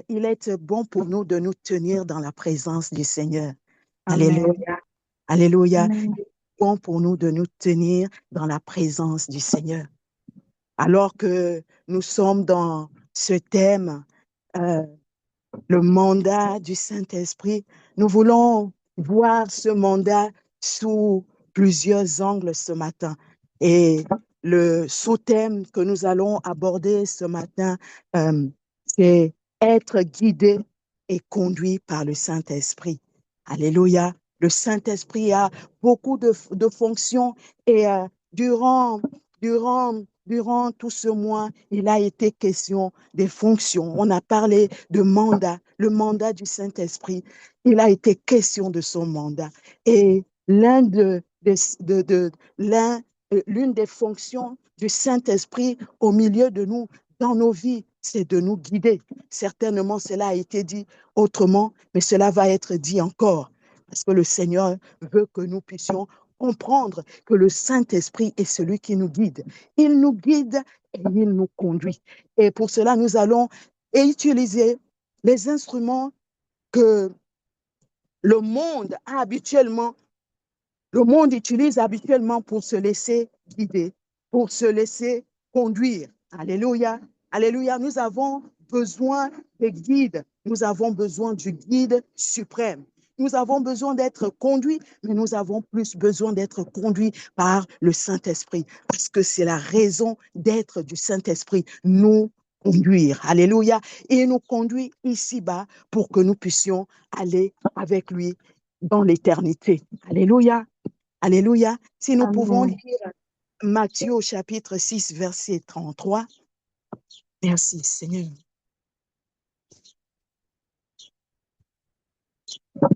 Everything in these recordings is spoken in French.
Il est bon pour nous de nous tenir dans la présence du Seigneur. Amen. Alléluia. Alléluia. Amen. Bon pour nous de nous tenir dans la présence du Seigneur. Alors que nous sommes dans ce thème, euh, le mandat du Saint-Esprit, nous voulons voir ce mandat sous plusieurs angles ce matin. Et le sous-thème que nous allons aborder ce matin, c'est être guidé et conduit par le Saint-Esprit. Alléluia. Le Saint-Esprit a beaucoup de fonctions et durant tout ce mois, il a été question des fonctions. On a parlé de mandat, le mandat du Saint-Esprit. Il a été question de son mandat. Et l'une des fonctions du Saint-Esprit au milieu de nous, dans nos vies, c'est de nous guider. Certainement, cela a été dit autrement, mais cela va être dit encore. Parce que le Seigneur veut que nous puissions comprendre que le Saint-Esprit est celui qui nous guide. Il nous guide et il nous conduit. Et pour cela, nous allons utiliser les instruments que le monde a habituellement, le monde utilise habituellement pour se laisser guider, pour se laisser conduire. Alléluia. Alléluia. Nous avons besoin des guides. Nous avons besoin du guide suprême. Nous avons besoin d'être conduits, mais nous avons plus besoin d'être conduits par le Saint-Esprit, parce que c'est la raison d'être du Saint-Esprit, nous conduire. Alléluia. Et il nous conduit ici-bas pour que nous puissions aller avec lui dans l'éternité. Alléluia. Alléluia. Si nous pouvons Amen. lire Matthieu au chapitre 6, verset 33. Merci, Seigneur.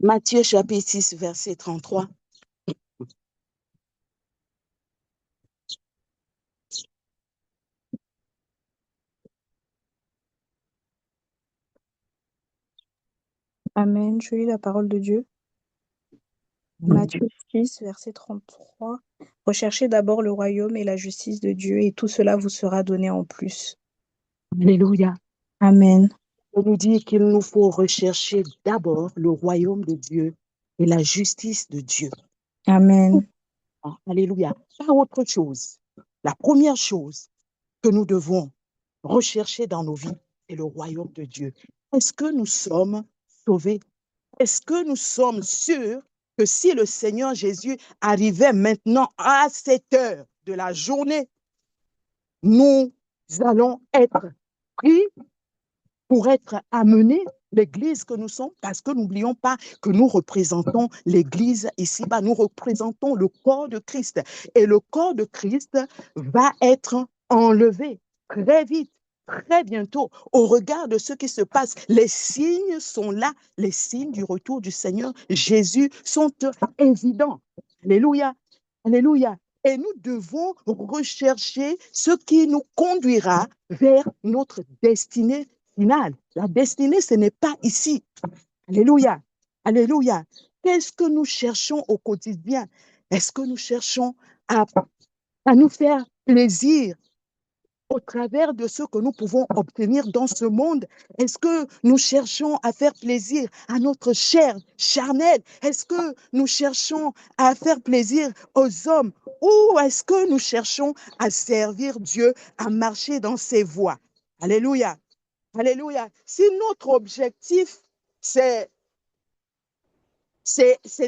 Matthieu chapitre 6, verset 33. Amen. Je lis la parole de Dieu. Matthieu 6, verset 33. Recherchez d'abord le royaume et la justice de Dieu, et tout cela vous sera donné en plus. Alléluia. Amen. On nous dit qu'il nous faut rechercher d'abord le royaume de Dieu et la justice de Dieu. Amen. Alléluia. Pas autre chose. La première chose que nous devons rechercher dans nos vies, c'est le royaume de Dieu. Est-ce que nous sommes sauvés? Est-ce que nous sommes sûrs que si le Seigneur Jésus arrivait maintenant à cette heure de la journée, nous allons être pris pour être amenés, l'Église que nous sommes, parce que n'oublions pas que nous représentons l'Église ici-bas, nous représentons le corps de Christ. Et le corps de Christ va être enlevé très vite, très bientôt, au regard de ce qui se passe. Les signes sont là, les signes du retour du Seigneur Jésus sont évidents. Alléluia, alléluia. Et nous devons rechercher ce qui nous conduira vers notre destinée finale. La destinée, ce n'est pas ici. Alléluia. Alléluia. Qu'est-ce que nous cherchons au quotidien? Est-ce que nous cherchons à, à nous faire plaisir au travers de ce que nous pouvons obtenir dans ce monde? Est-ce que nous cherchons à faire plaisir à notre chair charnelle? Est-ce que nous cherchons à faire plaisir aux hommes? Ou est-ce que nous cherchons à servir Dieu, à marcher dans ses voies? Alléluia. Alléluia. Si notre objectif, c'est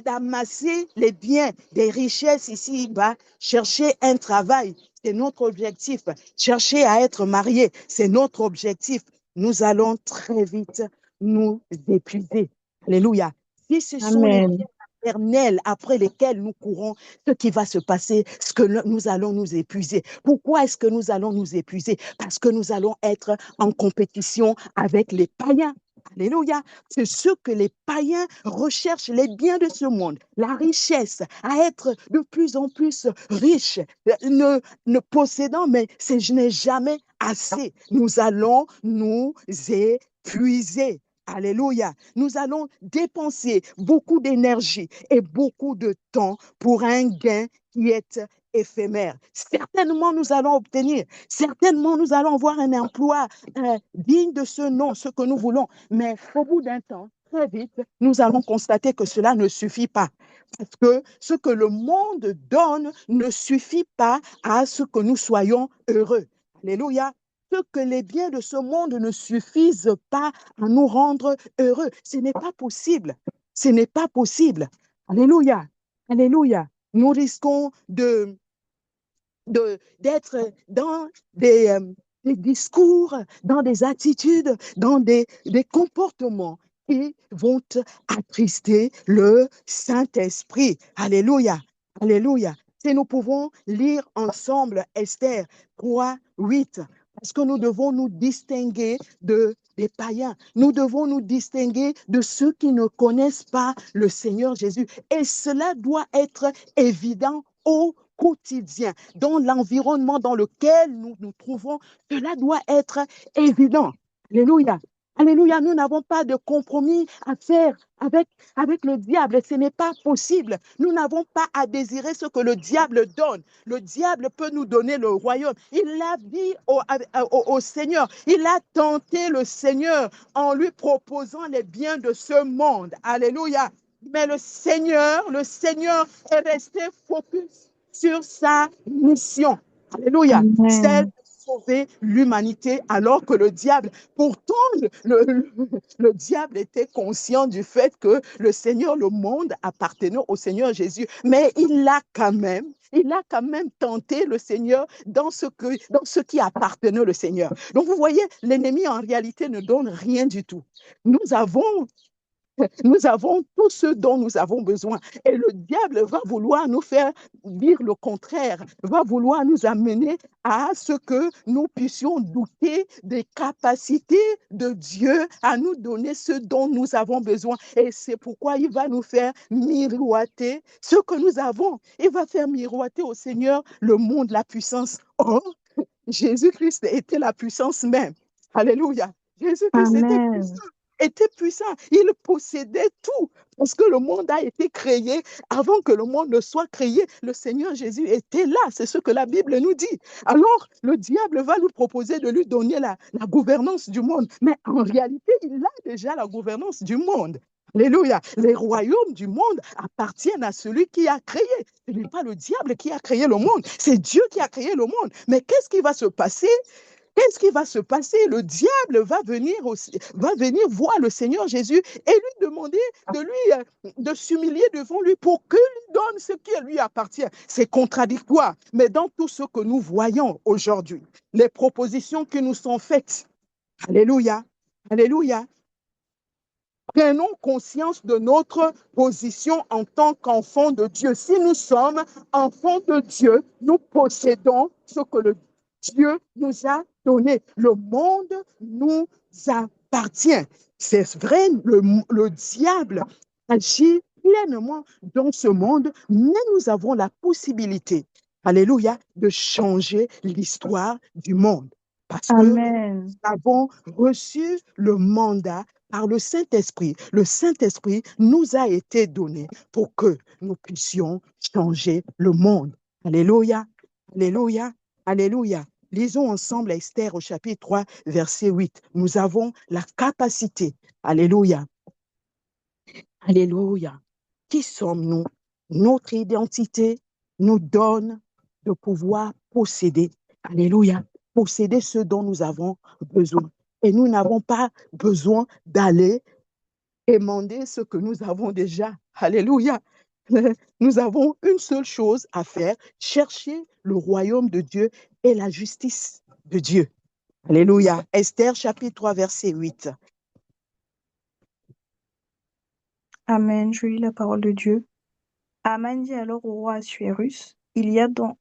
d'amasser les biens, des richesses ici-bas, chercher un travail, c'est notre objectif. Chercher à être marié, c'est notre objectif. Nous allons très vite nous épuiser. Alléluia. Si ce sont les Amen. biens éternels après lesquels nous courons, ce qui va se passer, c'est que nous allons nous épuiser. Pourquoi est-ce que nous allons nous épuiser? Parce que nous allons être en compétition avec les païens. Alléluia. C'est ce que les païens recherchent, les biens de ce monde, la richesse, à être de plus en plus riche, ne possédant, mais je n'ai jamais assez. Nous allons nous épuiser. Alléluia. Nous allons dépenser beaucoup d'énergie et beaucoup de temps pour un gain qui est éphémère. Certainement, nous allons obtenir, certainement, nous allons avoir un emploi digne de ce nom, ce que nous voulons. Mais au bout d'un temps, très vite, nous allons constater que cela ne suffit pas. Parce que ce que le monde donne ne suffit pas à ce que nous soyons heureux. Alléluia. Ce que les biens de ce monde ne suffisent pas à nous rendre heureux. Ce n'est pas possible. Ce n'est pas possible. Alléluia. Alléluia. Nous risquons d'être dans des discours, dans des attitudes, dans des comportements qui vont attrister le Saint-Esprit. Alléluia, alléluia. Si nous pouvons lire ensemble Esther 3, 8, parce que nous devons nous distinguer des païens. Nous devons nous distinguer de ceux qui ne connaissent pas le Seigneur Jésus. Et cela doit être évident au quotidien, dans l'environnement dans lequel nous nous trouvons, cela doit être évident. Alléluia. Alléluia, nous n'avons pas de compromis à faire avec le diable. Ce n'est pas possible. Nous n'avons pas à désirer ce que le diable donne. Le diable peut nous donner le royaume. Il l'a dit au Seigneur. Il a tenté le Seigneur en lui proposant les biens de ce monde. Alléluia. Mais le Seigneur est resté focus sur sa mission. Alléluia. Celle Amen. de sauver l'humanité, alors que le diable, pourtant, le diable était conscient du fait que le Seigneur, le monde appartenait au Seigneur Jésus, mais il a quand même tenté le Seigneur dans ce qui appartenait au Seigneur. Donc, vous voyez, l'ennemi, en réalité, ne donne rien du tout. Nous avons tout ce dont nous avons besoin. Et le diable va vouloir nous faire dire le contraire, va vouloir nous amener à ce que nous puissions douter des capacités de Dieu à nous donner ce dont nous avons besoin. Et c'est pourquoi il va nous faire miroiter ce que nous avons. Il va faire miroiter au Seigneur le monde, la puissance. Or, Jésus-Christ était la puissance même. Alléluia. Jésus-Christ Amen. était puissant. Il possédait tout. Parce que le monde a été créé avant que le monde ne soit créé. Le Seigneur Jésus était là. C'est ce que la Bible nous dit. Alors, le diable va nous proposer de lui donner la gouvernance du monde. Mais en réalité, il a déjà la gouvernance du monde. Alléluia. Les royaumes du monde appartiennent à celui qui a créé. Ce n'est pas le diable qui a créé le monde. C'est Dieu qui a créé le monde. Mais qu'est-ce qui va se passer? Qu'est-ce qui va se passer? Le diable va venir voir le Seigneur Jésus et lui demander de s'humilier devant lui pour qu'il lui donne ce qui lui appartient. C'est contradictoire. Mais dans tout ce que nous voyons aujourd'hui, les propositions qui nous sont faites, alléluia, alléluia, prenons conscience de notre position en tant qu'enfants de Dieu. Si nous sommes enfants de Dieu, nous possédons ce que le Dieu nous a donné. Le monde nous appartient. C'est vrai, le diable agit pleinement dans ce monde, mais nous avons la possibilité, alléluia, de changer l'histoire du monde. Parce que nous Amen. avons reçu le mandat par le Saint-Esprit. Le Saint-Esprit nous a été donné pour que nous puissions changer le monde. Alléluia, alléluia, alléluia. Lisons ensemble Esther au chapitre 3, verset 8. Nous avons la capacité. Alléluia, alléluia. Qui sommes-nous? Notre identité nous donne de pouvoir posséder. Alléluia. Posséder ce dont nous avons besoin. Et nous n'avons pas besoin d'aller demander ce que nous avons déjà. Alléluia. Nous avons une seule chose à faire, chercher le royaume de Dieu et la justice de Dieu. Alléluia. Esther chapitre 3, verset 8. Amen. Je lis la parole de Dieu. Aman dit alors au roi Assuérus, il y a dans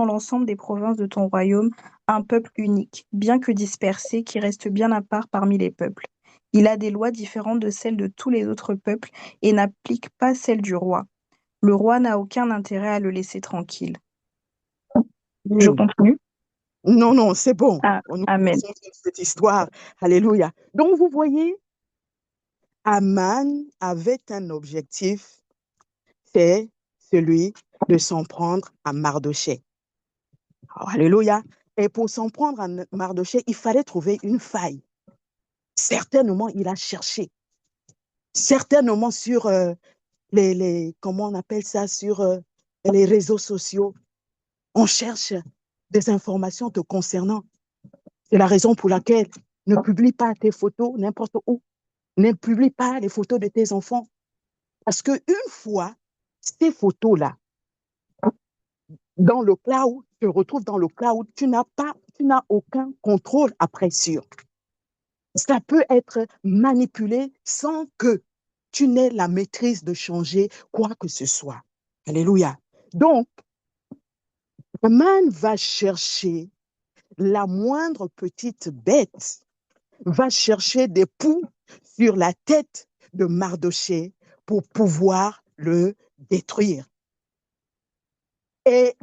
l'ensemble des provinces de ton royaume un peuple unique, bien que dispersé, qui reste bien à part parmi les peuples. Il a des lois différentes de celles de tous les autres peuples et n'applique pas celles du roi. Le roi n'a aucun intérêt à le laisser tranquille. Je continue. Non, non, c'est bon. Ah, Nous amen. connaissons cette histoire. Alléluia. Donc, vous voyez, Aman avait un objectif, c'est celui de s'en prendre à Mardochée. Oh, alléluia. Et pour s'en prendre à Mardochée, il fallait trouver une faille. Certainement, il a cherché. Certainement sur comment on appelle ça, sur les réseaux sociaux. On cherche des informations te concernant. C'est la raison pour laquelle ne publie pas tes photos n'importe où. Ne publie pas les photos de tes enfants. Parce qu'une fois, ces photos-là, dans le cloud, se retrouvent dans le cloud, tu n'as aucun contrôle après sur. Ça peut être manipulé sans que tu n'aies la maîtrise de changer quoi que ce soit. Alléluia. Donc, Aman va chercher la moindre petite bête, va chercher des poux sur la tête de Mardochée pour pouvoir le détruire. Et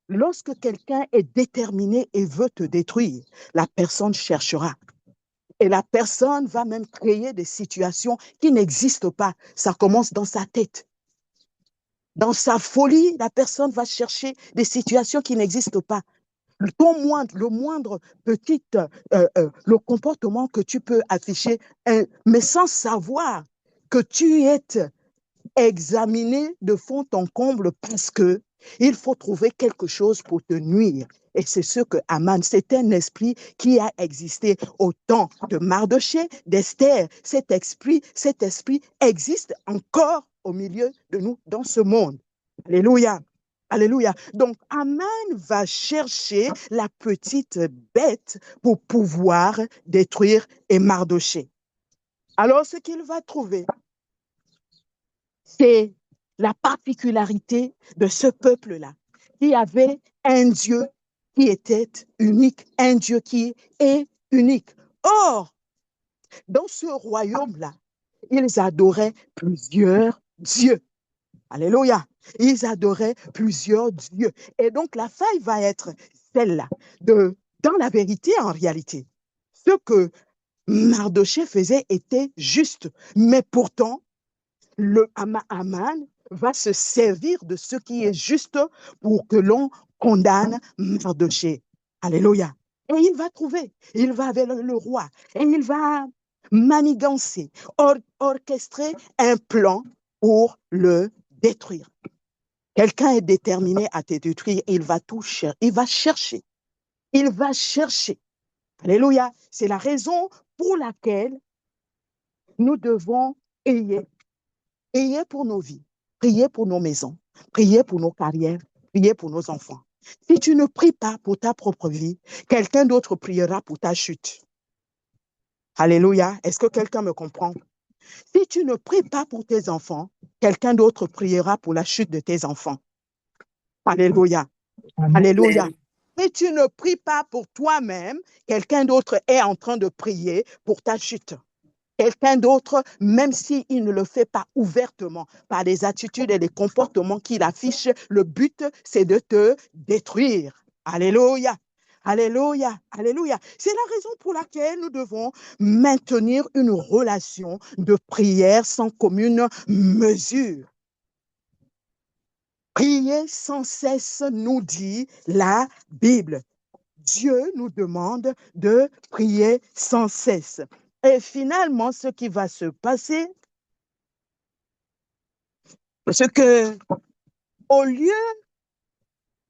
lorsque quelqu'un est déterminé et veut te détruire, la personne cherchera. Et la personne va même créer des situations qui n'existent pas. Ça commence dans sa tête. Dans sa folie, la personne va chercher des situations qui n'existent pas. Le moindre petit le comportement que tu peux afficher, mais sans savoir que tu es examiné de fond en comble parce que il faut trouver quelque chose pour te nuire. Et c'est ce que Aman, c'est un esprit qui a existé au temps de Mardochée, d'Esther. Cet esprit existe encore au milieu de nous dans ce monde. Alléluia. Alléluia. Donc, Aman va chercher la petite bête pour pouvoir détruire et Mardochée. Alors, ce qu'il va trouver, c'est la particularité de ce peuple-là, qui avait un Dieu qui était unique, un Dieu qui est unique. Or, dans ce royaume-là, ils adoraient plusieurs dieux. Alléluia. Ils adoraient plusieurs dieux. Et donc, la faille va être celle-là. Dans la vérité, en réalité, ce que Mardochée faisait était juste. Mais pourtant, le Aman va se servir de ce qui est juste pour que l'on condamne Mardochée. Alléluia. Et il va avec le roi et il va manigancer, orchestrer un plan pour le détruire. Quelqu'un est déterminé à te détruire, il va tout chercher, il va chercher. Il va chercher. Alléluia. C'est la raison pour laquelle nous devons prier pour nos vies, prier pour nos maisons, prier pour nos carrières, prier pour nos enfants. Si tu ne pries pas pour ta propre vie, quelqu'un d'autre priera pour ta chute. Alléluia. Est-ce que quelqu'un me comprend? Si tu ne pries pas pour tes enfants, quelqu'un d'autre priera pour la chute de tes enfants. Alléluia. Amen. Alléluia. Si tu ne pries pas pour toi-même, quelqu'un d'autre est en train de prier pour ta chute. Quelqu'un d'autre, même s'il ne le fait pas ouvertement, par les attitudes et les comportements qu'il affiche, le but, c'est de te détruire. Alléluia. Alléluia, alléluia. C'est la raison pour laquelle nous devons maintenir une relation de prière sans commune mesure. Prier sans cesse, nous dit la Bible. Dieu nous demande de prier sans cesse. Et finalement, ce qui va se passer, c'est que au lieu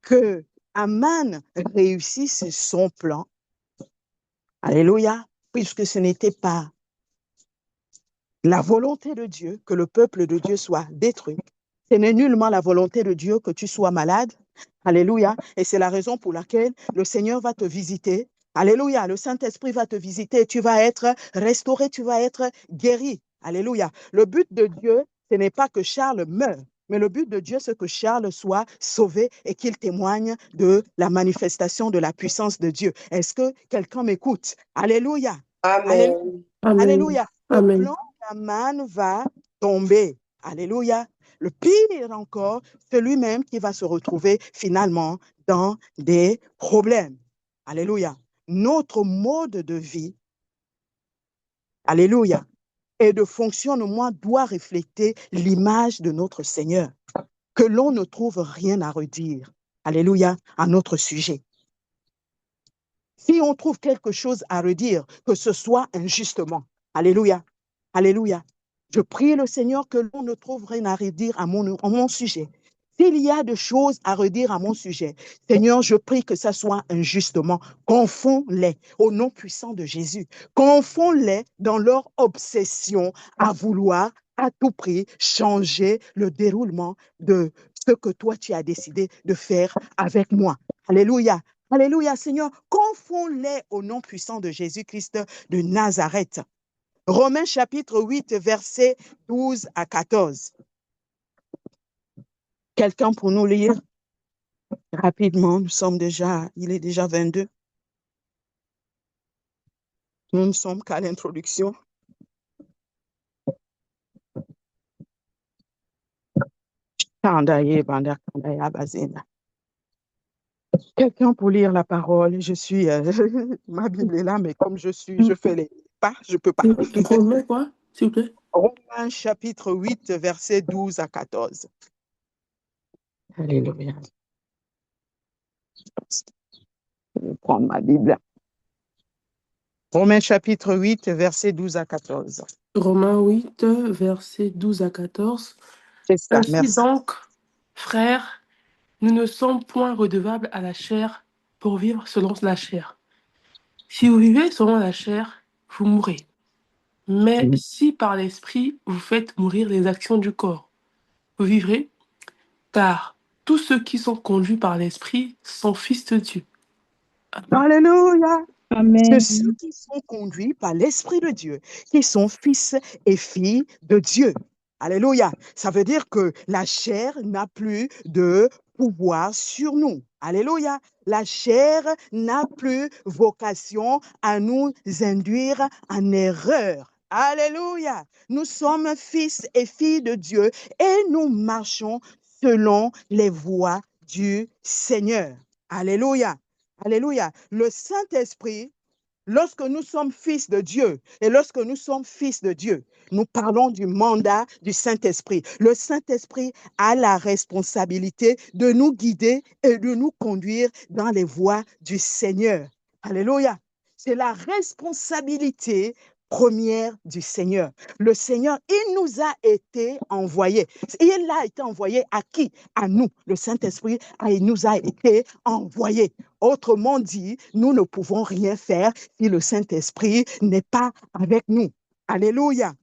que Aman réussisse son plan, alléluia, puisque ce n'était pas la volonté de Dieu que le peuple de Dieu soit détruit, ce n'est nullement la volonté de Dieu que tu sois malade, alléluia, et c'est la raison pour laquelle le Seigneur va te visiter, alléluia, le Saint-Esprit va te visiter, tu vas être restauré, tu vas être guéri, alléluia. Le but de Dieu, ce n'est pas que Charles meure, mais le but de Dieu, c'est que Charles soit sauvé et qu'il témoigne de la manifestation de la puissance de Dieu. Est-ce que quelqu'un m'écoute? Alléluia. Alléluia. Amen. Amen. Alléluia. Le Amen. plan d'Aman va tomber. Alléluia. Le pire encore, c'est lui-même qui va se retrouver finalement dans des problèmes. Alléluia. Notre mode de vie, alléluia, et de fonctionnement doit refléter l'image de notre Seigneur. que l'on ne trouve rien à redire, alléluia, à notre sujet. Si on trouve quelque chose à redire, que ce soit injustement, alléluia, alléluia, je prie le Seigneur que l'on ne trouve rien à redire à mon sujet. S'il y a des choses à redire à mon sujet, Seigneur, je prie que ça soit injustement. Confonds-les au nom puissant de Jésus. Confonds-les dans leur obsession à vouloir à tout prix changer le déroulement de ce que toi tu as décidé de faire avec moi. Alléluia. Alléluia, Seigneur. Confonds-les au nom puissant de Jésus-Christ de Nazareth. Romains chapitre 8, versets 12 à 14. Quelqu'un pour nous lire rapidement? Il est déjà 22. Nous ne sommes qu'à l'introduction. Quelqu'un pour lire la parole? Ma Bible est là, mais comme je fais les pas, je ne peux pas. Romains quoi, s'il vous plaît? Romains chapitre 8, versets 12 à 14. Alléluia. Je vais prendre ma Bible. Romains chapitre 8, versets 12 à 14. Romains 8, versets 12 à 14. C'est ça, Ainsi merci. donc, frères, nous ne sommes point redevables à la chair pour vivre selon la chair. Si vous vivez selon la chair, vous mourrez. Mais si par l'esprit vous faites mourir les actions du corps, vous vivrez, car tous ceux qui sont conduits par l'esprit sont fils de Dieu. Alléluia. Amen. Ceux qui sont conduits par l'Esprit de Dieu, qui sont fils et filles de Dieu. Alléluia. Ça veut dire que la chair n'a plus de pouvoir sur nous. Alléluia. La chair n'a plus vocation à nous induire en erreur. Alléluia. Nous sommes fils et filles de Dieu et nous marchons selon les voies du Seigneur. Alléluia. Alléluia. Le Saint-Esprit, lorsque nous sommes fils de Dieu et lorsque nous sommes fils de Dieu, nous parlons du mandat du Saint-Esprit. Le Saint-Esprit a la responsabilité de nous guider et de nous conduire dans les voies du Seigneur. Alléluia. C'est la responsabilité première du Seigneur. Le Seigneur, il nous a été envoyé. Il a été envoyé à qui? À nous. Le Saint-Esprit, il nous a été envoyé. Autrement dit, nous ne pouvons rien faire si le Saint-Esprit n'est pas avec nous. Alléluia.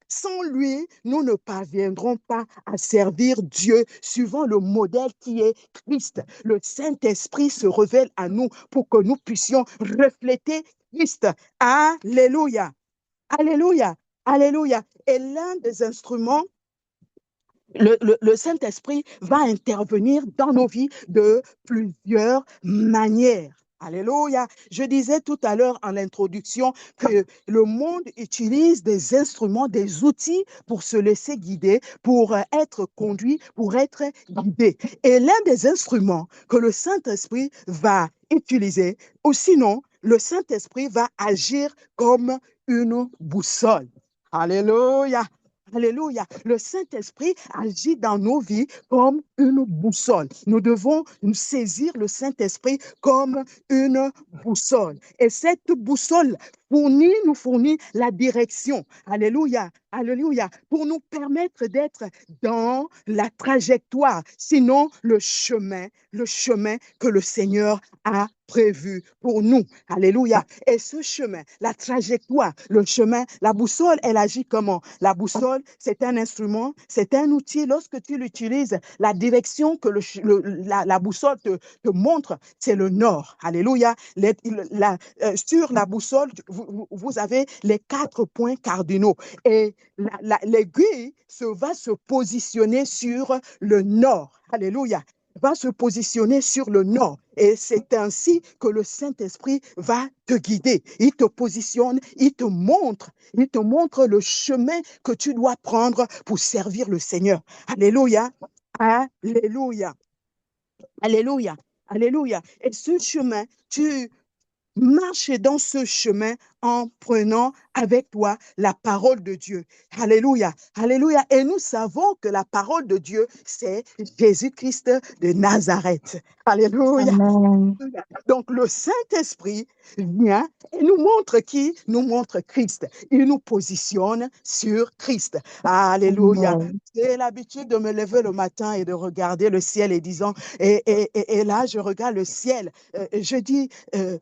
Sans lui, nous ne parviendrons pas à servir Dieu suivant le modèle qui est Christ. Le Saint-Esprit se révèle à nous pour que nous puissions refléter Christ. Alléluia. Alléluia. Alléluia. Et l'un des instruments, le Saint-Esprit va intervenir dans nos vies de plusieurs manières. Alléluia. Je disais tout à l'heure en introduction que le monde utilise des instruments, des outils pour se laisser guider, pour être conduit, pour être guidé. Et l'un des instruments que le Saint-Esprit va utiliser, ou sinon, le Saint-Esprit va agir comme une boussole. Alléluia. Alléluia. Le Saint-Esprit agit dans nos vies comme une boussole. Nous devons nous saisir le Saint-Esprit comme une boussole. Et cette boussole nous fournit la direction. Alléluia. Alléluia. Pour nous permettre d'être dans la trajectoire, sinon le chemin que le Seigneur a prévu pour nous. Alléluia. Et ce chemin, la trajectoire, le chemin, la boussole, elle agit comment? La boussole, c'est un instrument, c'est un outil. Lorsque tu l'utilises, la direction que la boussole te montre, c'est le nord. Alléluia. Sur la boussole, vous avez les 4 points cardinaux. Et l'aiguille va se positionner sur le nord. Alléluia. Va se positionner sur le nord. Et c'est ainsi que le Saint-Esprit va te guider. Il te positionne, il te montre le chemin que tu dois prendre pour servir le Seigneur. Alléluia. Alléluia. Alléluia. Alléluia. Et ce chemin, tu marches dans ce chemin en prenant avec toi la parole de Dieu. Alléluia, alléluia. Et nous savons que la parole de Dieu, c'est Jésus-Christ de Nazareth. Alléluia. Amen. Donc, le Saint-Esprit vient et nous montre qui? Nous montre Christ. Il nous positionne sur Christ. Alléluia. Amen. J'ai l'habitude de me lever le matin et de regarder le ciel et disant, et là, je regarde le ciel. Je dis,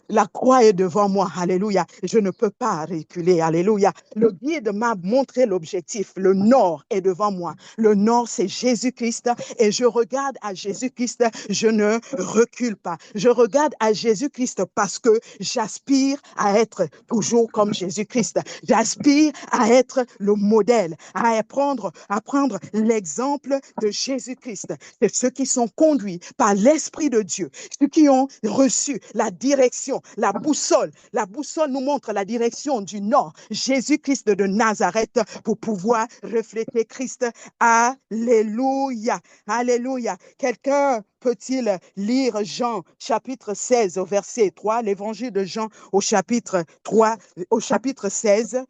la croix est devant moi. Alléluia. Je ne peux pas reculer. Alléluia. Le guide m'a montré l'objectif. Le nord est devant moi. Le nord, c'est Jésus-Christ. Et je regarde à Jésus-Christ. Je ne recule pas. Je regarde à Jésus-Christ parce que j'aspire à être toujours comme Jésus-Christ. J'aspire à être le modèle, à prendre l'exemple de Jésus-Christ. C'est ceux qui sont conduits par l'Esprit de Dieu, ceux qui ont reçu la direction, la boussole. La boussole nous montre la direction du nord, Jésus-Christ de Nazareth, pour pouvoir refléter Christ. Alléluia, alléluia. Quelqu'un peut-il lire Jean chapitre 16 au verset 3, l'évangile de Jean au chapitre 3, au chapitre 16,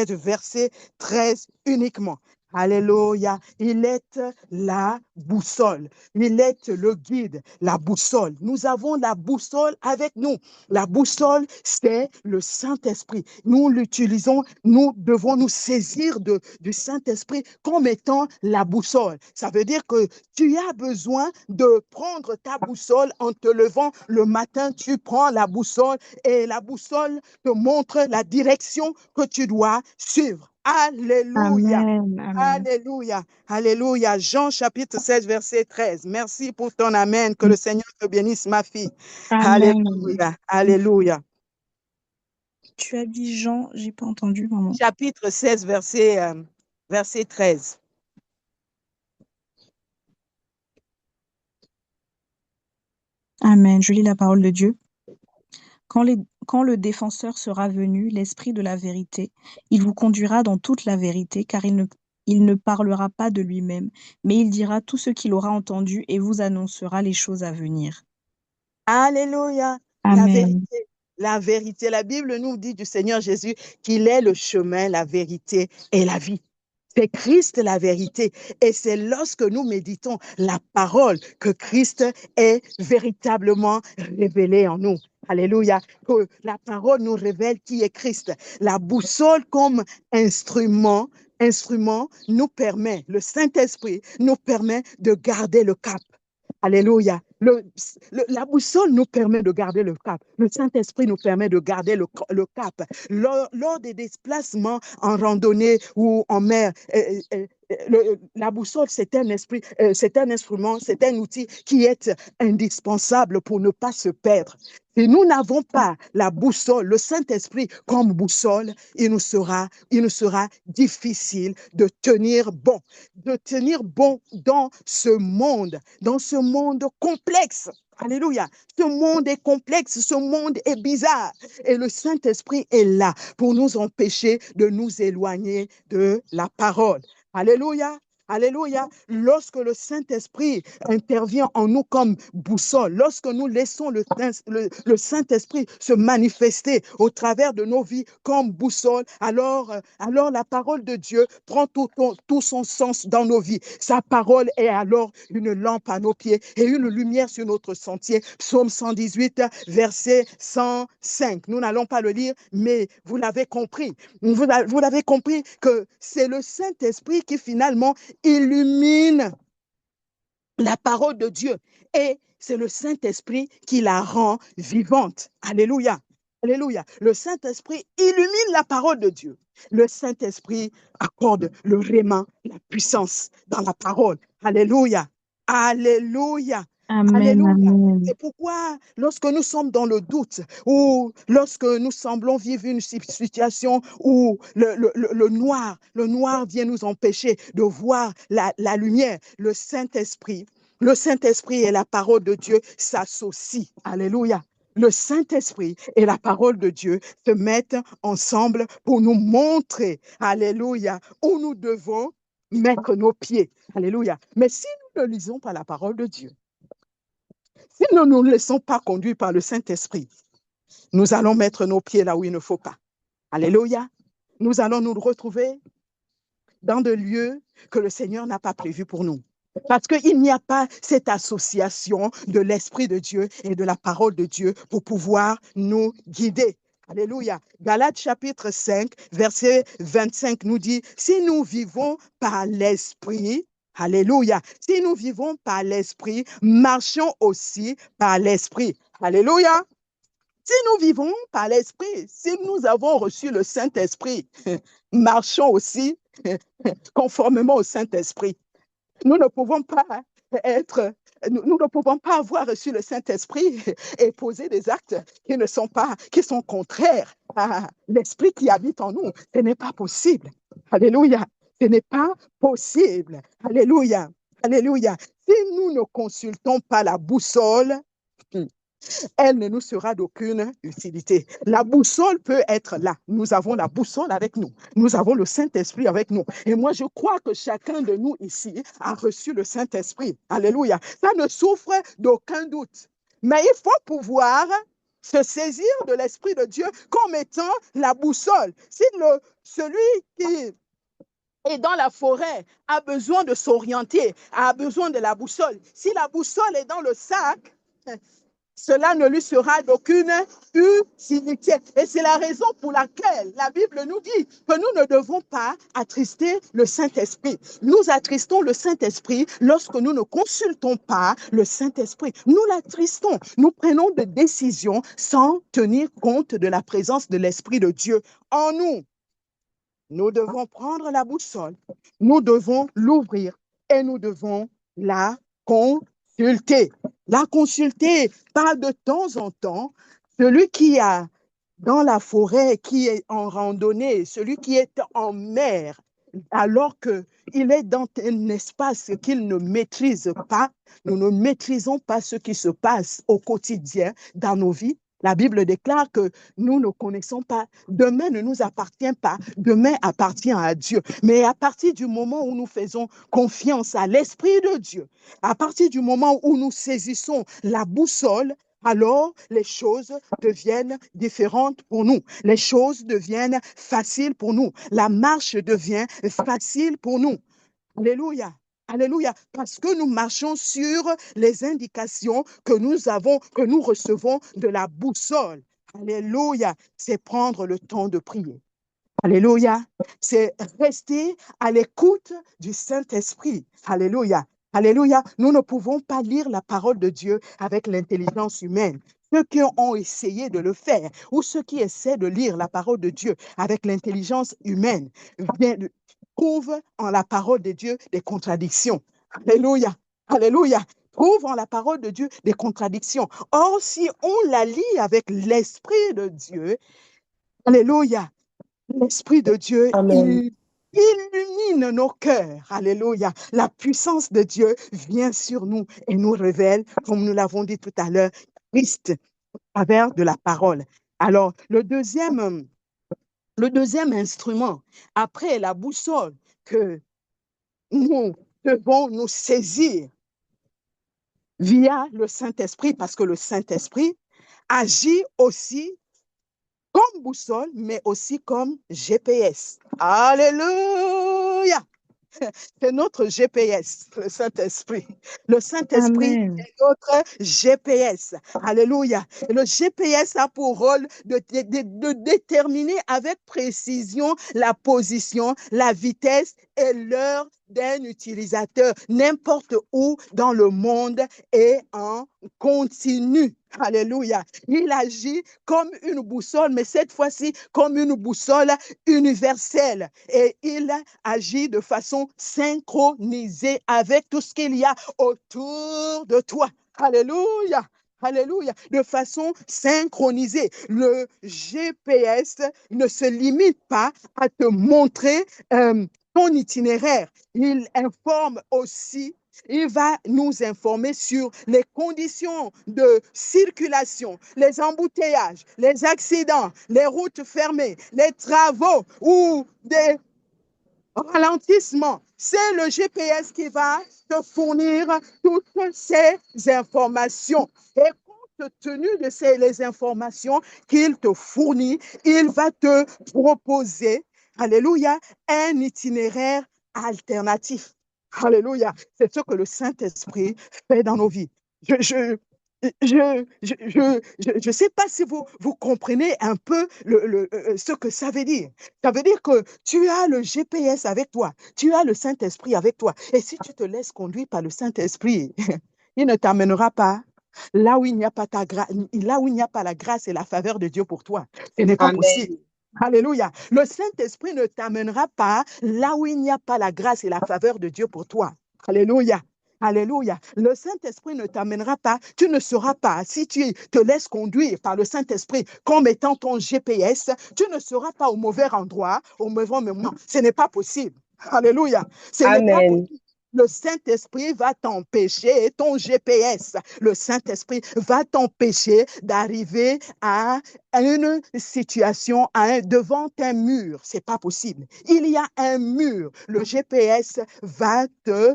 verset 13 uniquement. Alléluia. Il est la boussole. Il est le guide, la boussole. Nous avons la boussole avec nous. La boussole, c'est le Saint-Esprit. Nous l'utilisons, nous devons nous saisir du Saint-Esprit comme étant la boussole. Ça veut dire que tu as besoin de prendre ta boussole en te levant le matin. Tu prends la boussole et la boussole te montre la direction que tu dois suivre. Alléluia. Amen. Amen. Alléluia, alléluia. Jean chapitre 16, verset 13. Merci pour ton amen. Que le Seigneur te bénisse, ma fille. Amen. Alléluia, alléluia. Tu as dit Jean, j'ai pas entendu, maman. Chapitre 16, verset 13. Amen. Je lis la parole de Dieu. Quand le défenseur sera venu, l'Esprit de la vérité, il vous conduira dans toute la vérité, car il ne parlera pas de lui-même, mais il dira tout ce qu'il aura entendu et vous annoncera les choses à venir. Alléluia. La vérité. La vérité. La Bible nous dit du Seigneur Jésus qu'il est le chemin, la vérité et la vie. C'est Christ la vérité. Et c'est lorsque nous méditons la parole que Christ est véritablement révélé en nous. Alléluia. Que la parole nous révèle qui est Christ. La boussole comme instrument nous permet, le Saint-Esprit nous permet de garder le cap. Alléluia. La boussole nous permet de garder le cap. Le Saint-Esprit nous permet de garder le cap. Lors des déplacements en randonnée ou en mer, la boussole, c'est un instrument, c'est un outil qui est indispensable pour ne pas se perdre. Si nous n'avons pas la boussole, le Saint-Esprit comme boussole, il nous sera difficile de tenir bon dans ce monde complexe. Alléluia. Ce monde est complexe, ce monde est bizarre. Et le Saint-Esprit est là pour nous empêcher de nous éloigner de la parole. Alléluia. Alléluia. Lorsque le Saint-Esprit intervient en nous comme boussole, lorsque nous laissons le Saint-Esprit se manifester au travers de nos vies comme boussole, alors la parole de Dieu prend tout son sens dans nos vies. Sa parole est alors une lampe à nos pieds et une lumière sur notre sentier. Psaume 118, verset 105. Nous n'allons pas le lire, mais vous l'avez compris. Vous l'avez compris que c'est le Saint-Esprit qui finalement illumine la parole de Dieu et c'est le Saint-Esprit qui la rend vivante. Alléluia. Alléluia. Le Saint-Esprit illumine la parole de Dieu. Le Saint-Esprit accorde le réma, la puissance dans la parole. Alléluia. Alléluia. Amen, Alléluia. amen. C'est pourquoi, lorsque nous sommes dans le doute ou lorsque nous semblons vivre une situation où le noir vient nous empêcher de voir la lumière, le Saint-Esprit et la parole de Dieu s'associent. Alléluia. Le Saint-Esprit et la parole de Dieu se mettent ensemble pour nous montrer, alléluia, où nous devons mettre nos pieds. Alléluia. Mais si nous ne lisons pas la parole de Dieu, si nous ne nous laissons pas conduire par le Saint-Esprit, nous allons mettre nos pieds là où il ne faut pas. Alléluia. nous allons nous retrouver dans des lieux que le Seigneur n'a pas prévus pour nous. Parce qu'il n'y a pas cette association de l'Esprit de Dieu et de la parole de Dieu pour pouvoir nous guider. Alléluia. Galates chapitre 5, verset 25 nous dit, si nous vivons par l'Esprit, alléluia, si nous vivons par l'Esprit, marchons aussi par l'Esprit. Alléluia. Si nous vivons par l'Esprit, si nous avons reçu le Saint-Esprit, marchons aussi conformément au Saint-Esprit. Nous ne pouvons pas nous ne pouvons pas avoir reçu le Saint-Esprit et poser des actes qui sont contraires à l'Esprit qui habite en nous. Ce n'est pas possible. Alléluia. Ce n'est pas possible. Alléluia. Alléluia. Si nous ne consultons pas la boussole, elle ne nous sera d'aucune utilité. La boussole peut être là. Nous avons la boussole avec nous. Nous avons le Saint-Esprit avec nous. Et moi, je crois que chacun de nous ici a reçu le Saint-Esprit. Alléluia. Ça ne souffre d'aucun doute. Mais il faut pouvoir se saisir de l'Esprit de Dieu comme étant la boussole. Si celui qui est dans la forêt a besoin de s'orienter, a besoin de la boussole, si la boussole est dans le sac, cela ne lui sera d'aucune utilité. Et c'est la raison pour laquelle la Bible nous dit que nous ne devons pas attrister le Saint-Esprit. Nous attristons le Saint-Esprit lorsque nous ne consultons pas le Saint-Esprit. Nous l'attristons. Nous prenons des décisions sans tenir compte de la présence de l'Esprit de Dieu en nous. Nous devons prendre la boussole, nous devons l'ouvrir et nous devons la consulter. La consulter, pas de temps en temps. Celui qui est dans la forêt, qui est en randonnée, celui qui est en mer, alors qu'il est dans un espace qu'il ne maîtrise pas, nous ne maîtrisons pas ce qui se passe au quotidien dans nos vies. La Bible déclare que nous ne connaissons pas. Demain ne nous appartient pas. Demain appartient à Dieu. Mais à partir du moment où nous faisons confiance à l'Esprit de Dieu, à partir du moment où nous saisissons la boussole, alors les choses deviennent différentes pour nous. Les choses deviennent faciles pour nous. La marche devient facile pour nous. Alléluia. Alléluia, parce que nous marchons sur les indications que nous recevons de la boussole. Alléluia, c'est prendre le temps de prier. Alléluia, c'est rester à l'écoute du Saint-Esprit. Alléluia, alléluia. Nous ne pouvons pas lire la parole de Dieu avec l'intelligence humaine. Ceux qui ont essayé de le faire ou ceux qui essaient de lire la parole de Dieu avec l'intelligence humaine trouvent en la parole de Dieu des contradictions. Alléluia, alléluia. Trouvent en la parole de Dieu des contradictions. Or, si on la lit avec l'Esprit de Dieu, alléluia, l'Esprit de Dieu, Amen. il illumine nos cœurs. Alléluia. La puissance de Dieu vient sur nous et nous révèle, comme nous l'avons dit tout à l'heure, Christ à travers de la parole. Alors, le deuxième instrument, après la boussole, que nous devons nous saisir via le Saint-Esprit, parce que le Saint-Esprit agit aussi comme boussole, mais aussi comme GPS. Alléluia! C'est notre GPS, le Saint-Esprit. Le Saint-Esprit Amen. est notre GPS. Alléluia. Et le GPS a pour rôle de déterminer avec précision la position, la vitesse et l'heure d'un utilisateur, n'importe où dans le monde et en continu. Alléluia. Il agit comme une boussole, mais cette fois-ci comme une boussole universelle. Et il agit de façon synchronisée avec tout ce qu'il y a autour de toi. Alléluia. Alléluia, de façon synchronisée. Le GPS ne se limite pas à te montrer ton itinéraire. Il informe aussi, il va nous informer sur les conditions de circulation, les embouteillages, les accidents, les routes fermées, les travaux ou des ralentissements. C'est le GPS qui va te fournir toutes ces informations. Et compte tenu de les informations qu'il te fournit, il va te proposer alléluia, un itinéraire alternatif. Alléluia, c'est ce que le Saint-Esprit fait dans nos vies. Je sais pas si vous comprenez un peu ce que ça veut dire. Ça veut dire que tu as le GPS avec toi, tu as le Saint-Esprit avec toi. Et si tu te laisses conduire par le Saint-Esprit, il ne t'amènera pas là où il n'y a pas là où il n'y a pas la grâce et la faveur de Dieu pour toi. Ce n'est pas possible. Amen. Alléluia. Le Saint-Esprit ne t'amènera pas là où il n'y a pas la grâce et la faveur de Dieu pour toi. Alléluia. Alléluia. Le Saint-Esprit ne t'amènera pas, tu ne sauras pas, si tu te laisses conduire par le Saint-Esprit comme étant ton GPS, tu ne seras pas au mauvais endroit, au mauvais moment. Ce n'est pas possible. Alléluia. Ce n'est pas Amen. possible. Le Saint-Esprit va t'empêcher, ton GPS, le Saint-Esprit va t'empêcher d'arriver à une situation, devant un mur. C'est pas possible. Il y a un mur. Le GPS va te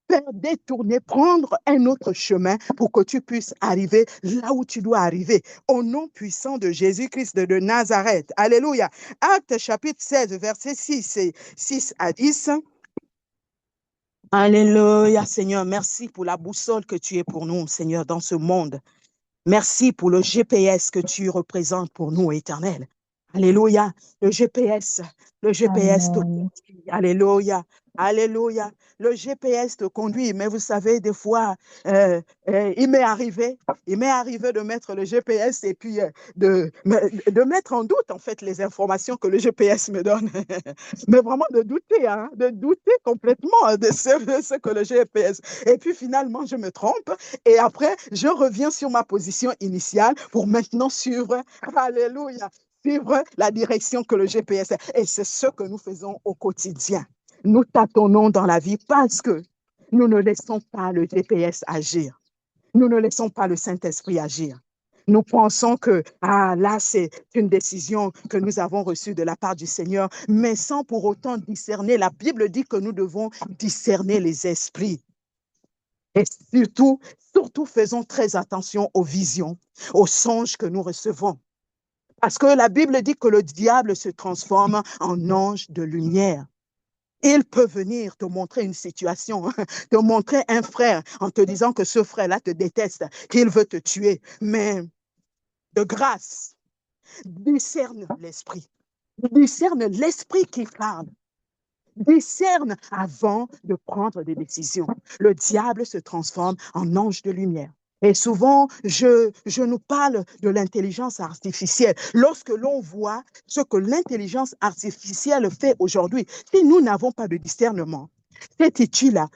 faire détourner, prendre un autre chemin pour que tu puisses arriver là où tu dois arriver. Au nom puissant de Jésus-Christ de Nazareth. Alléluia. Acte chapitre 16, versets 6 à 10. Alléluia, Seigneur. Merci pour la boussole que tu es pour nous, Seigneur, dans ce monde. Merci pour le GPS que tu représentes pour nous, Éternel. Alléluia. Le GPS te Amen. conduit. Alléluia. Alléluia. Le GPS te conduit. Mais vous savez, des fois, il m'est arrivé de mettre le GPS et puis de mettre en doute, en fait, les informations que le GPS me donne. Mais vraiment de douter, hein, de douter complètement de ce que le GPS. Et puis finalement, je me trompe. Et après, je reviens sur ma position initiale pour maintenant suivre, alléluia, suivre la direction que le GPS a. Et c'est ce que nous faisons au quotidien. Nous tâtonnons dans la vie parce que nous ne laissons pas le GPS agir. Nous ne laissons pas le Saint-Esprit agir. Nous pensons que, là, c'est une décision que nous avons reçue de la part du Seigneur, mais sans pour autant discerner. La Bible dit que nous devons discerner les esprits. Et surtout, faisons très attention aux visions, aux songes que nous recevons. Parce que la Bible dit que le diable se transforme en ange de lumière. Il peut venir te montrer une situation, te montrer un frère en te disant que ce frère-là te déteste, qu'il veut te tuer. Mais de grâce, discerne l'esprit qui parle. Discerne avant de prendre des décisions. Le diable se transforme en ange de lumière. Et souvent, je nous parle de l'intelligence artificielle. Lorsque l'on voit ce que l'intelligence artificielle fait aujourd'hui, si nous n'avons pas de discernement, cet outil-là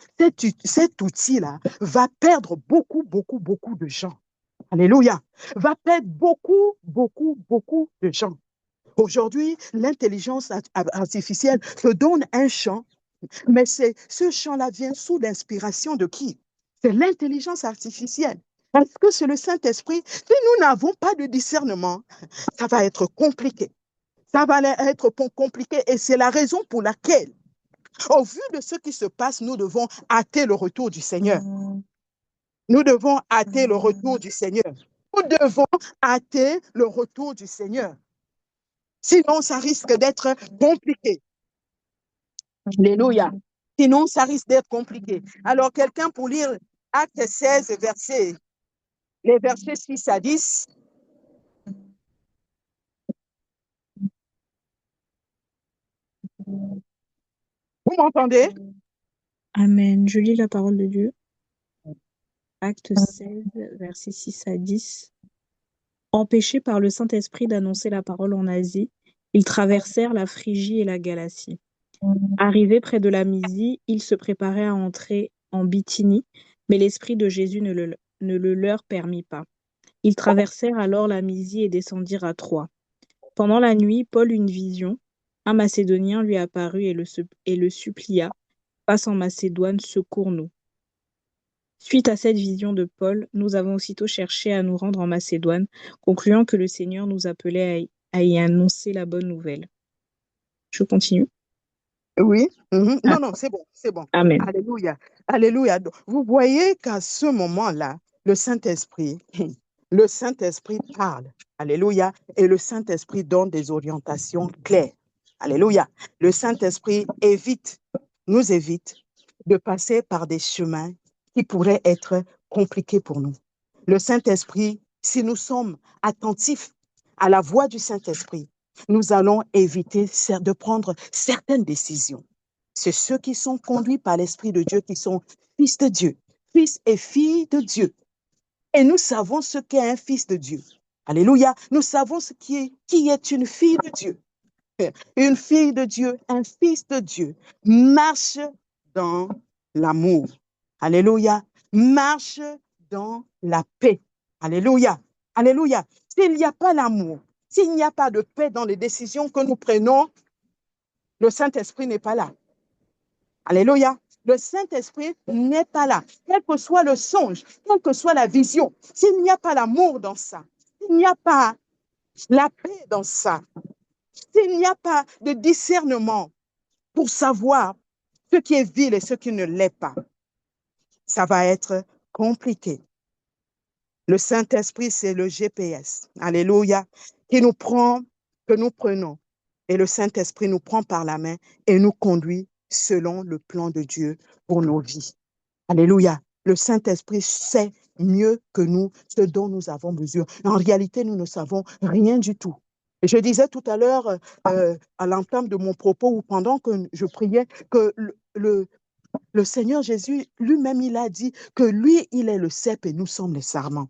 va perdre beaucoup de gens. Alléluia. Va perdre beaucoup de gens. Aujourd'hui, l'intelligence artificielle te donne un champ, mais ce champ-là vient sous l'inspiration de qui? C'est l'intelligence artificielle. Est-ce que c'est le Saint-Esprit? Si nous n'avons pas de discernement, ça va être compliqué. Ça va être compliqué et c'est la raison pour laquelle, au vu de ce qui se passe, nous devons hâter le retour du Seigneur. Nous devons hâter le retour du Seigneur. Nous devons hâter le retour du Seigneur. Sinon, ça risque d'être compliqué. Alléluia. Sinon, ça risque d'être compliqué. Alors, quelqu'un pour lire Acte 16, les versets 6 à 10. Vous m'entendez? Amen. Je lis la parole de Dieu. Acte 16, versets 6 à 10. Empêchés par le Saint-Esprit d'annoncer la parole en Asie, ils traversèrent la Phrygie et la Galatie. Arrivés près de la Mysie, ils se préparaient à entrer en Bithynie, mais l'Esprit de Jésus ne le leur permit pas. Ils traversèrent alors la Mysie et descendirent à Troie. Pendant la nuit, Paul eut une vision. Un Macédonien lui apparut et le supplia. « Passe en Macédoine, secours-nous. » Suite à cette vision de Paul, nous avons aussitôt cherché à nous rendre en Macédoine, concluant que le Seigneur nous appelait à y annoncer la bonne nouvelle. Je continue. Oui. Non, c'est bon. Amen. Alléluia. Alléluia. Vous voyez qu'à ce moment-là, le Saint-Esprit parle. Alléluia. Et le Saint-Esprit donne des orientations claires. Alléluia. Le Saint-Esprit nous évite de passer par des chemins qui pourraient être compliqués pour nous. Le Saint-Esprit, si nous sommes attentifs à la voix du Saint-Esprit, nous allons éviter de prendre certaines décisions. C'est ceux qui sont conduits par l'Esprit de Dieu qui sont fils de Dieu, fils et filles de Dieu. Et nous savons ce qu'est un fils de Dieu. Alléluia. Nous savons qui est une fille de Dieu. Une fille de Dieu, un fils de Dieu, marche dans l'amour. Alléluia. Marche dans la paix. Alléluia. Alléluia. S'il n'y a pas l'amour, s'il n'y a pas de paix dans les décisions que nous prenons, le Saint-Esprit n'est pas là. Alléluia. Le Saint-Esprit n'est pas là. Quel que soit le songe, quelle que soit la vision, s'il n'y a pas l'amour dans ça, s'il n'y a pas la paix dans ça, s'il n'y a pas de discernement pour savoir ce qui est vil et ce qui ne l'est pas, ça va être compliqué. Le Saint-Esprit, c'est le GPS. Alléluia. Que nous prenons. Et le Saint-Esprit nous prend par la main et nous conduit selon le plan de Dieu pour nos vies. Alléluia. Le Saint-Esprit sait mieux que nous ce dont nous avons besoin. En réalité, nous ne savons rien du tout. Et je disais tout à l'heure, à l'entame de mon propos, ou pendant que je priais, que le Seigneur Jésus, lui-même, il a dit que lui, il est le cep et nous sommes les sarments.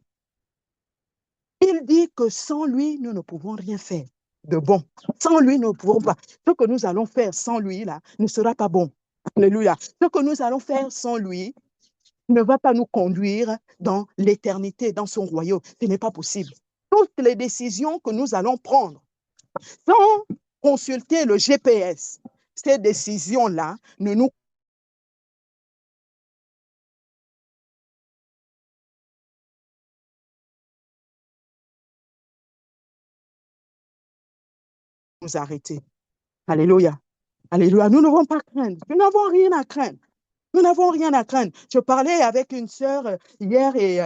Il dit que sans lui, nous ne pouvons rien faire de bon. Sans lui, nous ne pouvons pas. Ce que nous allons faire sans lui, là, ne sera pas bon. Alléluia. Ce que nous allons faire sans lui ne va pas nous conduire dans l'éternité, dans son royaume. Ce n'est pas possible. Toutes les décisions que nous allons prendre sans consulter le GPS, ces décisions-là ne nous arrêter. Alléluia. Alléluia. Nous n'avons pas craindre. Nous n'avons rien à craindre. Nous n'avons rien à craindre. Je parlais avec une sœur hier et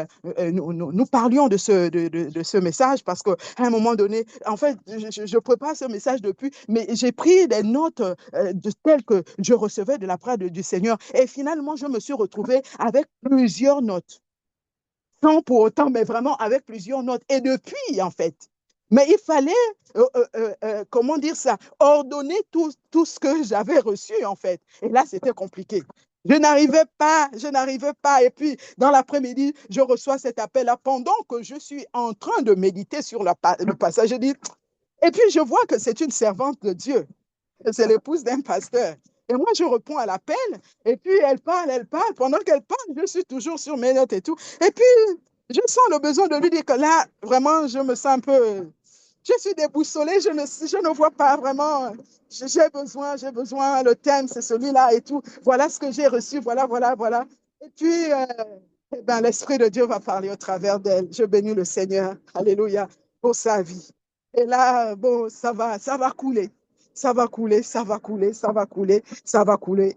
nous parlions de ce message parce qu'à un moment donné, en fait, je prépare ce message depuis, mais j'ai pris des notes telles que je recevais de la part du Seigneur. Et finalement, je me suis retrouvée avec plusieurs notes. Sans pour autant, mais vraiment avec plusieurs notes. Et depuis, en fait. Mais il fallait, comment dire ça, ordonner tout ce que j'avais reçu, en fait. Et là, c'était compliqué. Je n'arrivais pas. Et puis, dans l'après-midi, je reçois cet appel-là pendant que je suis en train de méditer sur le passage. Je dis, et puis, je vois que c'est une servante de Dieu. C'est l'épouse d'un pasteur. Et moi, je réponds à l'appel. Et puis, elle parle. Pendant qu'elle parle, je suis toujours sur mes notes et tout. Et puis, je sens le besoin de lui dire que là, vraiment, je me sens un peu... Je suis déboussolée, je ne vois pas vraiment. J'ai besoin, le thème, c'est celui-là et tout. Voilà ce que j'ai reçu, voilà. Et puis, l'Esprit de Dieu va parler au travers d'elle. Je bénis le Seigneur, alléluia, pour sa vie. Et là, bon, ça va couler. Ça va couler.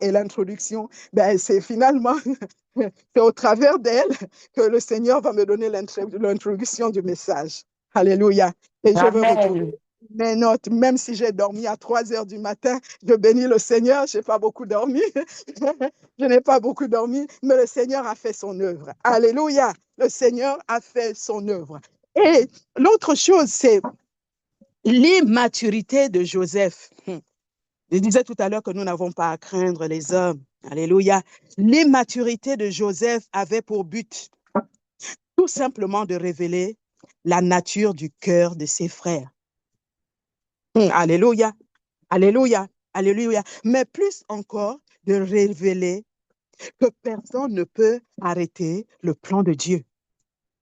Et l'introduction, c'est finalement, c'est au travers d'elle que le Seigneur va me donner l'introduction du message. Alléluia. Et je veux retrouver mes notes, même si j'ai dormi à 3 heures du matin, je bénis le Seigneur, je n'ai pas beaucoup dormi. Je n'ai pas beaucoup dormi, mais le Seigneur a fait son œuvre. Alléluia. Le Seigneur a fait son œuvre. Et l'autre chose, c'est l'immaturité de Joseph. Je disais tout à l'heure que nous n'avons pas à craindre les hommes. Alléluia. L'immaturité de Joseph avait pour but tout simplement de révéler la nature du cœur de ses frères. Alléluia, alléluia, alléluia. Mais plus encore, de révéler que personne ne peut arrêter le plan de Dieu.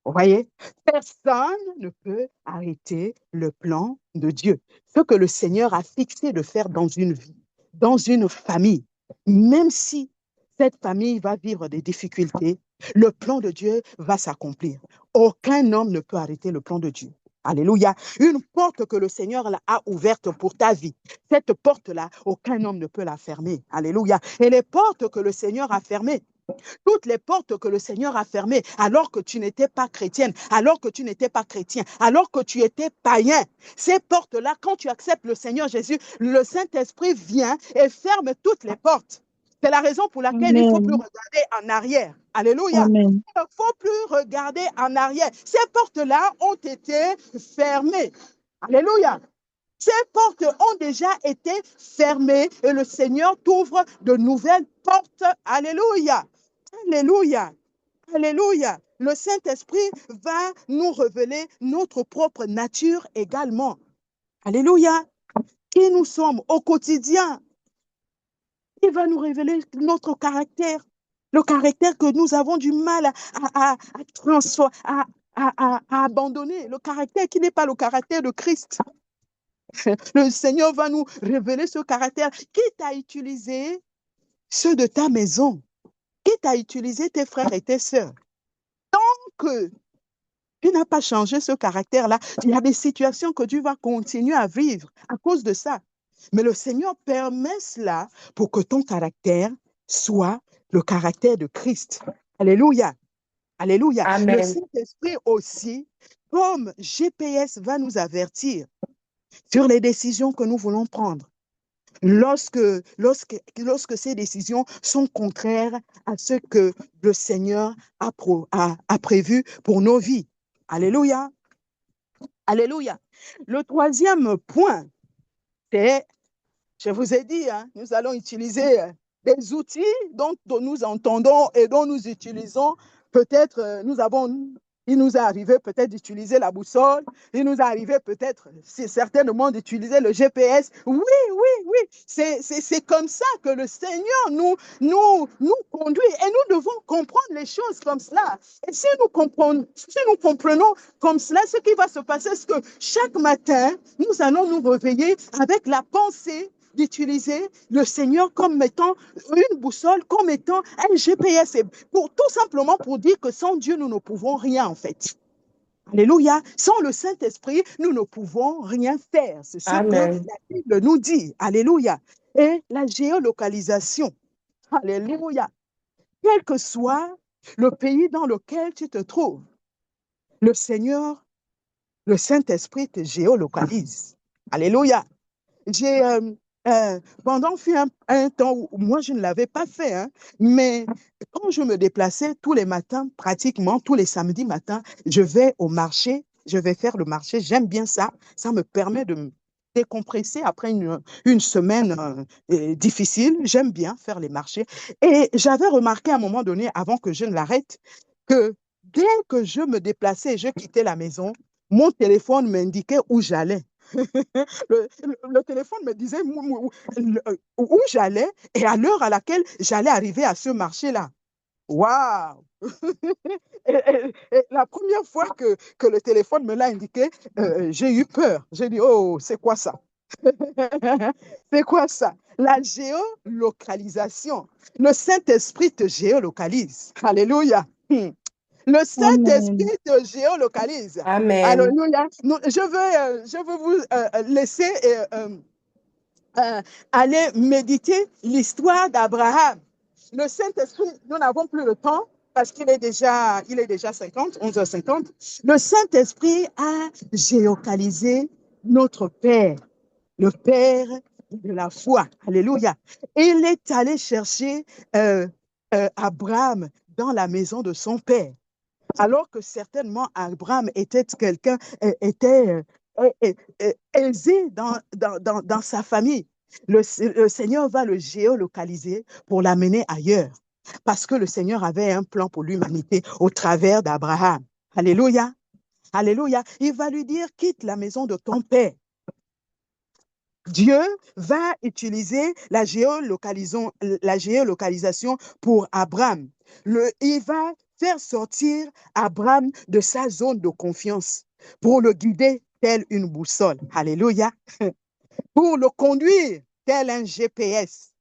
Vous voyez, personne ne peut arrêter le plan de Dieu. Ce que le Seigneur a fixé de faire dans une vie, dans une famille, même si cette famille va vivre des difficultés, le plan de Dieu va s'accomplir. Aucun homme ne peut arrêter le plan de Dieu. Alléluia. Une porte que le Seigneur a ouverte pour ta vie. Cette porte-là, aucun homme ne peut la fermer. Alléluia. Et les portes que le Seigneur a fermées, Toutes les portes que le Seigneur a fermées alors que tu n'étais pas chrétienne, alors que tu n'étais pas chrétien, alors que tu étais païen. Ces portes-là, quand tu acceptes le Seigneur Jésus, le Saint-Esprit vient et ferme toutes les portes. C'est la raison pour laquelle il ne faut plus Amen. regarder en arrière. Alléluia. Amen. Il ne faut plus regarder en arrière. Ces portes-là ont été fermées. Alléluia. Ces portes ont déjà été fermées et le Seigneur t'ouvre de nouvelles portes. Alléluia. Alléluia. Alléluia. Le Saint-Esprit va nous révéler notre propre nature également. Alléluia. Qui nous sommes au quotidien. Il va nous révéler notre caractère. Le caractère que nous avons du mal à abandonner. Le caractère qui n'est pas le caractère de Christ. Le Seigneur va nous révéler ce caractère. Qui t'a utilisé ceux de ta maison? Qui t'a utilisé tes frères et tes sœurs? Que tu n'as pas changé ce caractère-là, il y a des situations que tu vas continuer à vivre à cause de ça. Mais le Seigneur permet cela pour que ton caractère soit le caractère de Christ. Alléluia. Alléluia. Le Amen. Saint-Esprit aussi, comme GPS, va nous avertir sur les décisions que nous voulons prendre. Lorsque ces décisions sont contraires à ce que le Seigneur a prévu pour nos vies. Alléluia. Alléluia. Le troisième point, c'est, je vous ai dit, nous allons utiliser des outils dont nous entendons et dont nous utilisons. Peut-être il nous est arrivé peut-être d'utiliser la boussole, il nous est arrivé peut-être, c'est certainement d'utiliser le GPS. Oui, c'est comme ça que le Seigneur nous conduit et nous devons comprendre les choses comme cela. Et si nous comprenons comme cela, ce qui va se passer, c'est que chaque matin, nous allons nous réveiller avec la pensée d'utiliser le Seigneur comme étant une boussole, comme étant un GPS, tout simplement pour dire que sans Dieu, nous ne pouvons rien en fait. Alléluia. Sans le Saint-Esprit, nous ne pouvons rien faire. C'est ce que Amen. la Bible nous dit. Alléluia. Et la géolocalisation. Alléluia. Quel que soit le pays dans lequel tu te trouves, le Seigneur, le Saint-Esprit te géolocalise. Alléluia. J'ai pendant un temps où moi je ne l'avais pas fait, mais quand je me déplaçais tous les matins, pratiquement tous les samedis matins, je vais au marché, je vais faire le marché, j'aime bien ça, ça me permet de me décompresser après une semaine difficile, j'aime bien faire les marchés. Et j'avais remarqué à un moment donné, avant que je ne l'arrête, que dès que je me déplaçais et je quittais la maison, mon téléphone m'indiquait où j'allais. Le téléphone me disait où j'allais et à l'heure à laquelle j'allais arriver à ce marché-là. Waouh! Et la première fois que le téléphone me l'a indiqué, j'ai eu peur. J'ai dit, oh, c'est quoi ça? C'est quoi ça? La géolocalisation. Le Saint-Esprit te géolocalise. Alléluia. Le Amen. Saint-Esprit te géolocalise. Amen. Alléluia. Je veux vous laisser aller méditer l'histoire d'Abraham. Le Saint-Esprit, nous n'avons plus le temps parce qu'il est déjà 11h50. Le Saint-Esprit a géolocalisé notre Père, le Père de la foi. Alléluia. Il est allé chercher Abraham dans la maison de son Père. Alors que certainement Abraham était quelqu'un, aisé dans sa famille. Le Seigneur va le géolocaliser pour l'amener ailleurs. Parce que le Seigneur avait un plan pour l'humanité au travers d'Abraham. Alléluia. Alléluia. Il va lui dire, quitte la maison de ton père. Dieu va utiliser la géolocalisation pour Abraham. Il va faire sortir Abraham de sa zone de confiance pour le guider tel une boussole. Alléluia. Pour le conduire tel un GPS,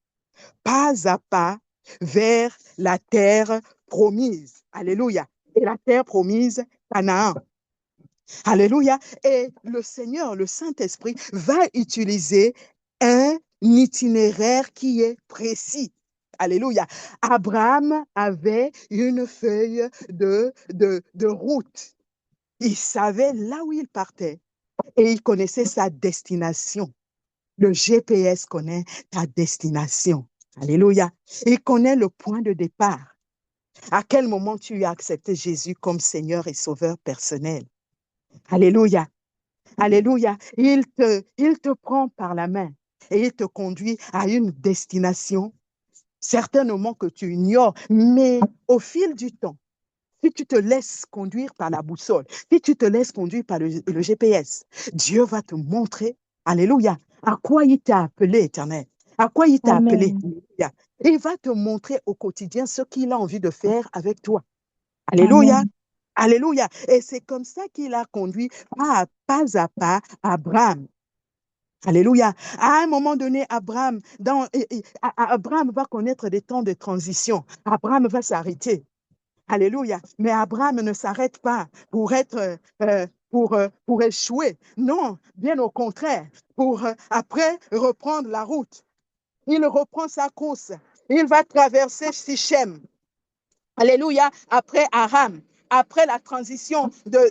pas à pas vers la terre promise. Alléluia. Et la terre promise, Canaan. Alléluia. Et le Seigneur, le Saint-Esprit, va utiliser un itinéraire qui est précis. Alléluia. Abraham avait une feuille de route. Il savait là où il partait et il connaissait sa destination. Le GPS connaît ta destination. Alléluia. Il connaît le point de départ. À quel moment tu as accepté Jésus comme Seigneur et Sauveur personnel? Alléluia. Alléluia. Il te prend par la main et il te conduit à une destination, certainement que tu ignores, mais au fil du temps, si tu te laisses conduire par la boussole, si tu te laisses conduire par le GPS, Dieu va te montrer, alléluia, à quoi il t'a appelé, Éternel, à quoi il t'a appelé. Amen. Alléluia. Il va te montrer au quotidien ce qu'il a envie de faire avec toi. Alléluia. Amen. Alléluia. Et c'est comme ça qu'il a conduit pas à pas Abraham. Alléluia. À un moment donné, Abraham va connaître des temps de transition. Abraham va s'arrêter. Alléluia. Mais Abraham ne s'arrête pas pour échouer. Non, bien au contraire, pour après reprendre la route. Il reprend sa course. Il va traverser Sichem. Alléluia. Après Aram, après la transition de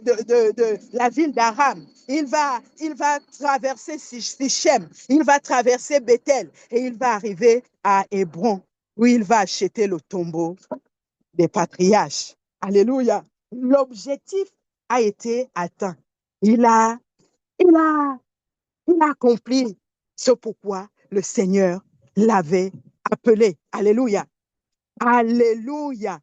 la ville d'Aram, il va traverser Sichem, il va traverser Bethel et il va arriver à Hébron où il va acheter le tombeau des patriarches. Alléluia. L'objectif a été atteint. Il a, il a, il a accompli ce pourquoi le Seigneur l'avait appelé. Alléluia. Alléluia.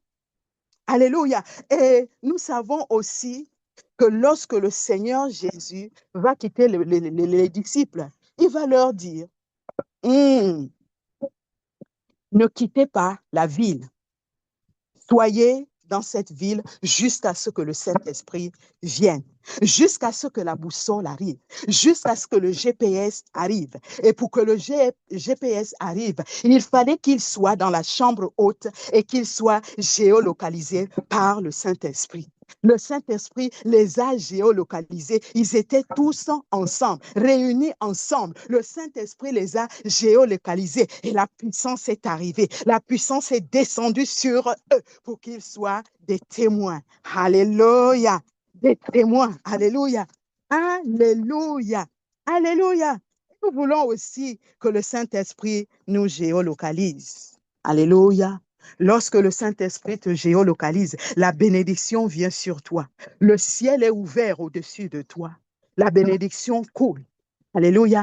Alléluia. Et nous savons aussi que lorsque le Seigneur Jésus va quitter les disciples, il va leur dire, ne quittez pas la ville. Soyez dans cette ville jusqu'à ce que le Saint-Esprit vienne, jusqu'à ce que la boussole arrive, jusqu'à ce que le GPS arrive. Et pour que le GPS arrive, il fallait qu'il soit dans la chambre haute et qu'il soit géolocalisé par le Saint-Esprit. Le Saint-Esprit les a géolocalisés. Ils étaient tous ensemble, réunis ensemble. Le Saint-Esprit les a géolocalisés et la puissance est arrivée. La puissance est descendue sur eux pour qu'ils soient des témoins. Alléluia. Des témoins. Alléluia. Alléluia. Alléluia. Nous voulons aussi que le Saint-Esprit nous géolocalise. Alléluia. Lorsque le Saint-Esprit te géolocalise, la bénédiction vient sur toi. Le ciel est ouvert au-dessus de toi. La bénédiction coule. Alléluia.